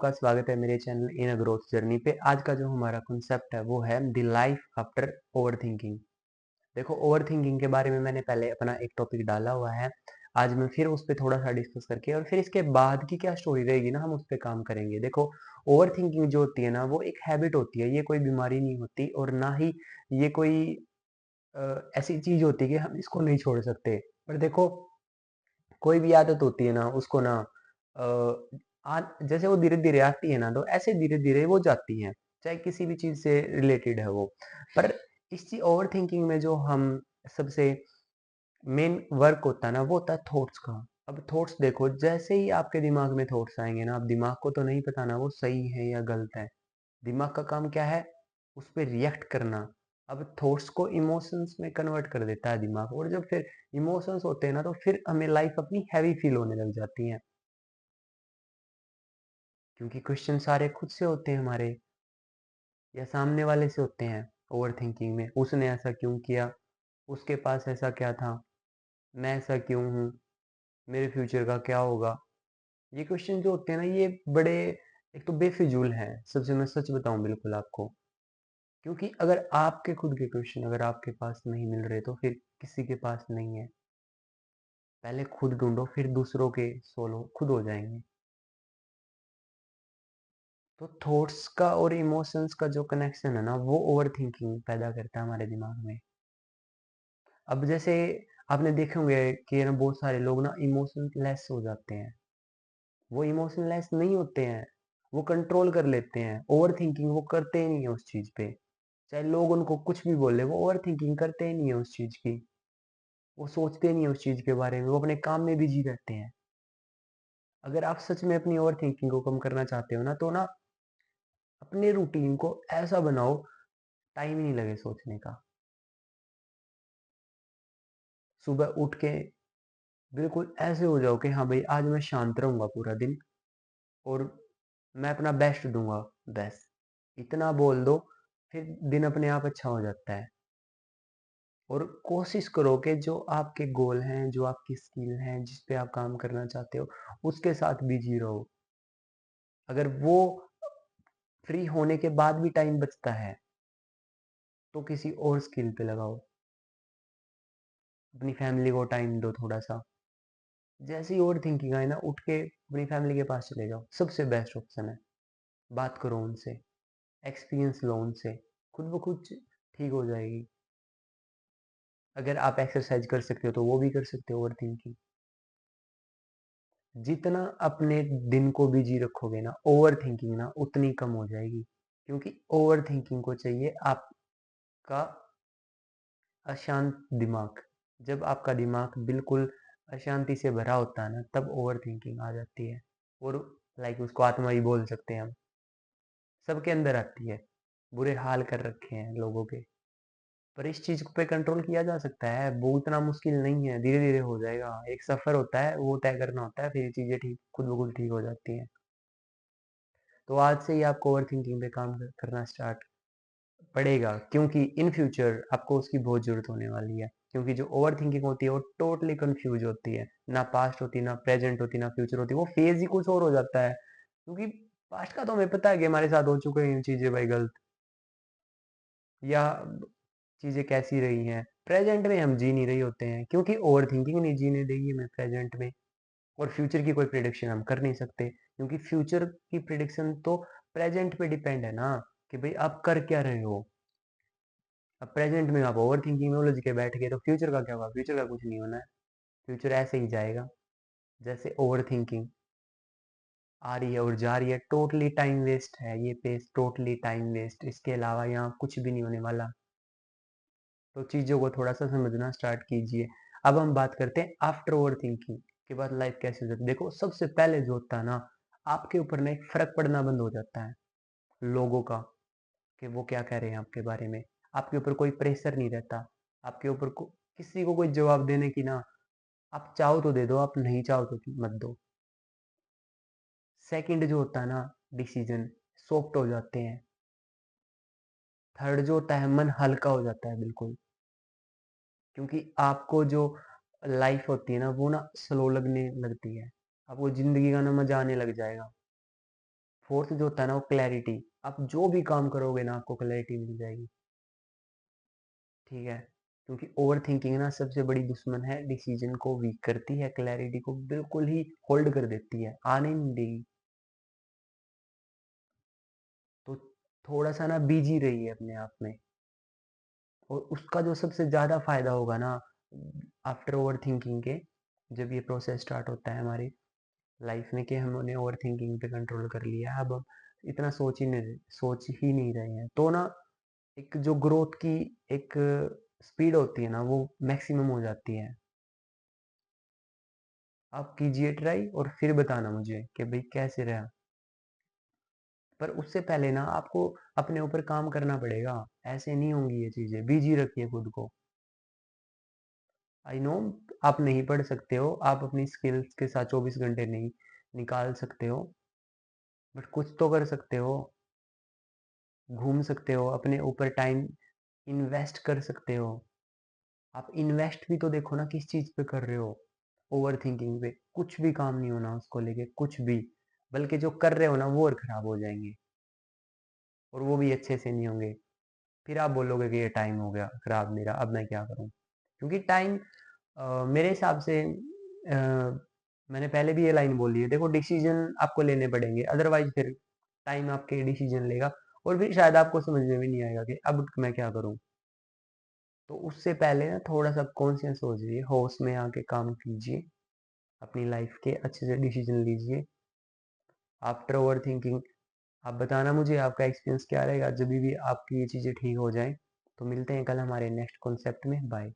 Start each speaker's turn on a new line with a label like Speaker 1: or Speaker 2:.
Speaker 1: आपका स्वागत है मेरे channel in a growth journey पे। आज का जो हमारा कॉन्सेप्ट है वो है द लाइफ आफ्टर ओवरथिंकिंग। देखो, ओवरथिंकिंग के बारे में मैंने पहले अपना एक टॉपिक डाला हुआ है। आज मैं फिर उस पे थोड़ा सा डिस्कस करके और फिर इसके बाद की क्या स्टोरी रहेगी ना, हम उस पे काम करेंगे। देखो, ओवरथिंकिंग जो होती है ना, वो एक हैबिट होती है, ये कोई बीमारी नहीं होती और ना ही ये कोई ऐसी चीज होती है कि हम इसको नहीं छोड़ सकते। पर देखो, कोई भी आदत होती है ना, उसको ना जैसे वो धीरे धीरे आती है ना, तो ऐसे धीरे धीरे वो जाती है, चाहे किसी भी चीज से रिलेटेड है वो। पर इस चीज ओवर थिंकिंग में जो हम सबसे मेन वर्क होता है ना, वो होता है थॉट्स का। अब थॉट्स देखो, जैसे ही आपके दिमाग में थॉट्स आएंगे ना, अब दिमाग को तो नहीं पता ना वो सही है या गलत है। दिमाग का काम क्या है? उस पर रिएक्ट करना। अब थॉट्स को इमोशंस में कन्वर्ट कर देता है दिमाग, और जब फिर इमोशंस होते हैं ना, तो फिर हमें लाइफ अपनी हैवी फील होने लग जाती है, क्योंकि क्वेश्चन सारे खुद से होते हैं हमारे, या सामने वाले से होते हैं। ओवर थिंकिंग में उसने ऐसा क्यों किया, उसके पास ऐसा क्या था, मैं ऐसा क्यों हूँ, मेरे फ्यूचर का क्या होगा। ये क्वेश्चन जो होते हैं ना, ये बड़े एक तो बेफिजूल हैं, सबसे मैं सच बताऊं बिल्कुल आपको। क्योंकि अगर आपके खुद के क्वेश्चन अगर आपके पास नहीं मिल रहे, तो फिर किसी के पास नहीं है। पहले खुद ढूंढो, फिर दूसरों के सोलो खुद हो जाएंगे। तो थॉट्स का और इमोशंस का जो कनेक्शन है ना, वो ओवर थिंकिंग पैदा करता है हमारे दिमाग में। अब जैसे आपने देखे होंगे कि ना, बहुत सारे लोग ना इमोशनलेस हो जाते हैं। वो इमोशनलेस नहीं होते हैं, वो कंट्रोल कर लेते हैं। ओवर थिंकिंग वो करते ही नहीं है उस चीज पे, चाहे लोग उनको कुछ भी बोले, वो ओवर थिंकिंग करते ही नहीं है उस चीज की। वो सोचते नहीं है उस चीज के बारे में, वो अपने काम में बिजी रहते हैं। अगर आप सच में अपनी ओवर थिंकिंग को कम करना चाहते हो ना, तो ना अपने रूटीन को ऐसा बनाओ, टाइम ही नहीं लगे सोचने का। सुबह उठ के बिल्कुल ऐसे हो जाओ कि हाँ भाई, आज मैं शांत रहूंगा पूरा दिन, और मैं अपना बेस्ट दूंगा। बस इतना बोल दो, फिर दिन अपने आप अच्छा हो जाता है। और कोशिश करो कि जो आपके गोल हैं, जो आपकी स्किल हैं, जिस पे आप काम करना चाहते हो, उसके साथ बिजी रहो। अगर वो फ्री होने के बाद भी टाइम बचता है, तो किसी और स्किल पे लगाओ। अपनी फैमिली को टाइम दो थोड़ा सा। जैसे ही ओवर थिंकिंग आए ना, उठ के अपनी फैमिली के पास चले जाओ, सबसे बेस्ट ऑप्शन है। बात करो उनसे, एक्सपीरियंस लो उनसे, खुद ब खुद ठीक हो जाएगी। अगर आप एक्सरसाइज कर सकते हो, तो वो भी कर सकते हो। ओवर थिंकिंग जितना अपने दिन को बिजी रखोगे ना, ओवर थिंकिंग ना उतनी कम हो जाएगी। क्योंकि ओवर थिंकिंग को चाहिए आपका अशांत दिमाग। जब आपका दिमाग बिल्कुल अशांति से भरा होता है ना, तब ओवर थिंकिंग आ जाती है। और लाइक उसको आत्मा ही बोल सकते हैं हम। सबके अंदर आती है, बुरे हाल कर रखे हैं लोगों के। पर इस चीज पे कंट्रोल किया जा सकता है, वो इतना मुश्किल नहीं है, धीरे धीरे हो जाएगा। एक सफर होता है, वो तय करना होता है, फिर ये चीजें ठीक खुद ब खुद ठीक हो जाती हैं। तो आज से ही आपको ओवर थिंकिंग पे काम करना स्टार्ट पड़ेगा, क्योंकि इन फ्यूचर आपको उसकी बहुत जरूरत होने वाली है। क्योंकि जो ओवर थिंकिंग होती है, वो टोटली कंफ्यूज होती है, ना पास्ट होती, ना प्रेजेंट होती, ना फ्यूचर होती, वो फेज ही कुछ और हो जाता है। क्योंकि पास्ट का तो हमें पता है कि हमारे साथ हो चुके हैं चीजें भाई गलत, या चीजें कैसी रही हैं। प्रेजेंट में हम जी नहीं रही होते हैं, क्योंकि ओवर थिंकिंग नहीं जीने देगी हमें प्रेजेंट में। और फ्यूचर की कोई प्रिडिक्शन हम कर नहीं सकते, क्योंकि फ्यूचर की प्रिडिक्शन तो प्रेजेंट पे डिपेंड है ना, कि भाई आप कर क्या रहे हो। अब प्रेजेंट में आप ओवर थिंकिंग में उलझ के बैठ गए, तो फ्यूचर का क्या होगा? फ्यूचर का कुछ नहीं होना है। फ्यूचर ऐसे ही जाएगा, जैसे ओवर थिंकिंग आ रही है और जा रही है। टोटली टाइम वेस्ट है ये पेज, टोटली टाइम वेस्ट। इसके अलावा यहाँ कुछ भी नहीं होने वाला। तो चीज़ों को थोड़ा सा समझना स्टार्ट कीजिए। अब हम बात करते हैं आफ्टर ओवर थिंकिंग के बाद लाइफ कैसे हो जाती है। देखो, सबसे पहले जो होता है ना, आपके ऊपर ना एक फर्क पड़ना बंद हो जाता है लोगों का, कि वो क्या कह रहे हैं आपके बारे में। आपके ऊपर कोई प्रेशर नहीं रहता, आपके ऊपर किसी को कोई जवाब देने की ना। आप चाहो तो दे दो, आप नहीं चाहो तो मत दो। सेकंड जो होता है ना, डिसीजन सॉफ्ट हो जाते हैं। थर्ड जो होता है, मन हल्का हो जाता है बिल्कुल। क्योंकि आपको जो लाइफ होती है ना, वो ना स्लो लगने लगती है। आपको जिंदगी का ना मजा आने लग जाएगा। फोर्थ जो होता है ना वो क्लैरिटी। आप जो भी काम करोगे ना आपको क्लैरिटी मिल जाएगी, ठीक है? क्योंकि ओवरथिंकिंग ना सबसे बड़ी दुश्मन है, डिसीजन को वीक करती है, क्लैरिटी को बिल्कुल ही होल्ड कर देती है, आने ही नहीं देगी। तो थोड़ा सा ना बिजी रहिए अपने आप में, और उसका जो सबसे ज़्यादा फायदा होगा ना आफ्टर ओवरथिंकिंग के, जब ये प्रोसेस स्टार्ट होता है हमारी लाइफ में कि हमने ओवरथिंकिंग पे कंट्रोल कर लिया है, अब हम इतना सोच ही नहीं रहे हैं, तो ना एक जो ग्रोथ की एक स्पीड होती है ना वो मैक्सिमम हो जाती है। आप कीजिए ट्राई और फिर बताना मुझे कि भाई कैसे रहा। पर उससे पहले ना आपको अपने ऊपर काम करना पड़ेगा, ऐसे नहीं होंगी ये चीज़ें। बिजी रखिए खुद को। आई नो आप नहीं पढ़ सकते हो, आप अपनी स्किल्स के साथ 24 घंटे नहीं निकाल सकते हो, बट कुछ तो कर सकते हो। घूम सकते हो, अपने ऊपर टाइम इन्वेस्ट कर सकते हो। आप इन्वेस्ट भी तो देखो ना किस चीज़ पे कर रहे हो। ओवरथिंकिंग पे कुछ भी काम नहीं होना उसको लेके, कुछ भी। बल्कि जो कर रहे हो ना वो और खराब हो जाएंगे, और वो भी अच्छे से नहीं होंगे। फिर आप बोलोगे कि ये टाइम हो गया खराब मेरा, अब मैं क्या करूं? क्योंकि टाइम मेरे हिसाब से मैंने पहले भी ये लाइन बोली है, देखो डिसीजन आपको लेने पड़ेंगे, अदरवाइज फिर टाइम आपके डिसीजन लेगा, और फिर शायद आपको समझ में भी नहीं आएगा कि अब मैं क्या करूं। तो उससे पहले ना थोड़ा सा कॉन्शियस हो जाइए, होश में आके काम कीजिए, अपनी लाइफ के अच्छे से डिसीजन लीजिए आफ्टर ओवर थिंकिंग। आप बताना मुझे आपका एक्सपीरियंस क्या रहेगा जब भी आपकी ये चीज़ें ठीक हो जाएं। तो मिलते हैं कल हमारे नेक्स्ट कॉन्सेप्ट में। बाय।